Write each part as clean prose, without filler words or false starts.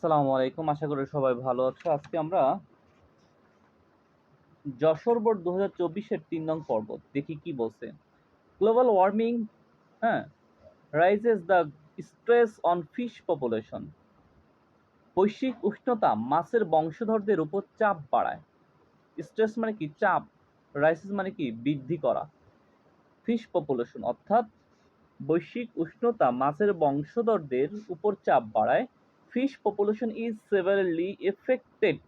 আসসালামু আলাইকুম, আশা করি সবাই ভালো আছো। আজকে আমরা যশোর বোর্ড 2024-এর 3 নং পর্ব দেখি কি বলছে। গ্লোবাল ওয়ার্মিং, হ্যাঁ, rises the stress on fish population. বৈশ্বিক উষ্ণতা মাছের বংশধরদের উপর চাপ বাড়ায়। স্ট্রেস মানে কি? চাপ। রাইসেস মানে কি? বৃদ্ধি করা। ফিশ পপুলেশন অর্থাৎ বৈশ্বিক উষ্ণতা মাছের বংশধরদের উপর চাপ বাড়ায়। Fish population is severely affected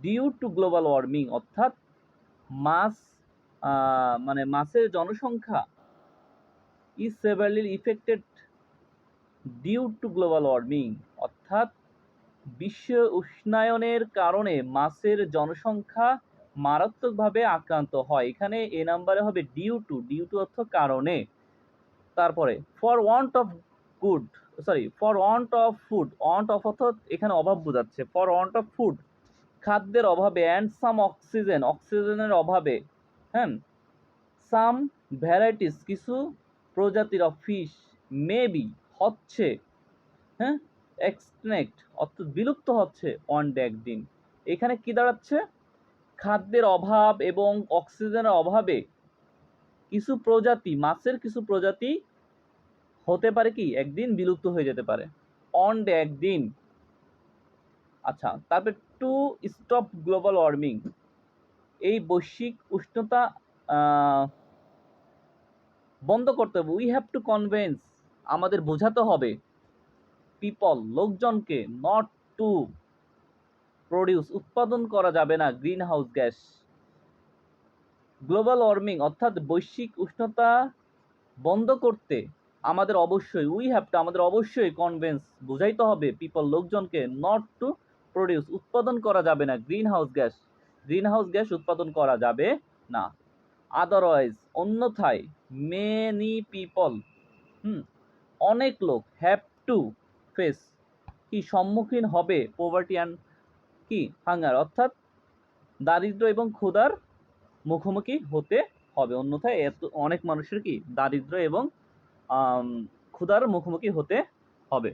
due to global warming অর্থাৎ মাছ মানে মাছের জনসংখ্যা is severely affected due to global warming অর্থাৎ বিশ্ব উষ্ণায়নের কারণে মাছের জনসংখ্যা মারাত্মকভাবে আক্রান্ত হয়। এখানে এ নাম্বারে হবে ডিউ টু অর্থ কারণে। তারপরে for want of good for want of food, want of অর্থ এখানে অভাব বোঝাচ্ছে। ফর ওয়ান্ট অফ ফুড খাদ্যের অভাবে, অ্যান্ড সাম অক্সিজেন অক্সিজেনের অভাবে, হ্যাঁ, সাম ভ্যারাইটিস কিছু প্রজাতির অফ ফিশ মেবি হচ্ছে, হ্যাঁ, এক্সটিংক্ট অর্থাৎ বিলুপ্ত হচ্ছে অন ডে একদিন। এখানে কি দাঁড়াচ্ছে? খাদ্যের অভাব এবং অক্সিজেনের অভাবে কিছু প্রজাতি, মাছের কিছু প্রজাতি হতে পারে কি একদিন বিলুপ্ত হয়ে যেতে পারে। অন ডে একদিন। আচ্ছা, তারপরে টু স্টপ গ্লোবাল ওয়ার্মিং, এই বৈশ্বিক উষ্ণতা বন্ধ করতে হবে। উই হ্যাভ টু কনভিন্স, আমাদের বোঝাতে হবে, পিপল লোকজনকে, নট টু প্রডিউস উৎপাদন করা যাবে না green house gas. Global warming অর্থাৎ বৈশ্বিক উষ্ণতা বন্ধ করতে আমাদের অবশ্যই, উই হ্যাভ টু আমাদের অবশ্যই কনভিন্স বোঝাইতে হবে পিপল লোকজনকে, নট টু প্রডিউস উৎপাদন করা যাবে না গ্রিন হাউস গ্যাস উৎপাদন করা যাবে না। আদারওয়াইজ অন্যথায় মেনি পিপল, অনেক লোক, হ্যাভ টু ফেস কি সম্মুখীন হবে, পোভার্টি অ্যান্ড কি হাঙ্গার অর্থাৎ দারিদ্র এবং ক্ষুধার মুখোমুখি হতে হবে। অন্যথায় এত অনেক মানুষের কি দারিদ্র এবং ক্ষুধার মুখোমুখি হতে হবে।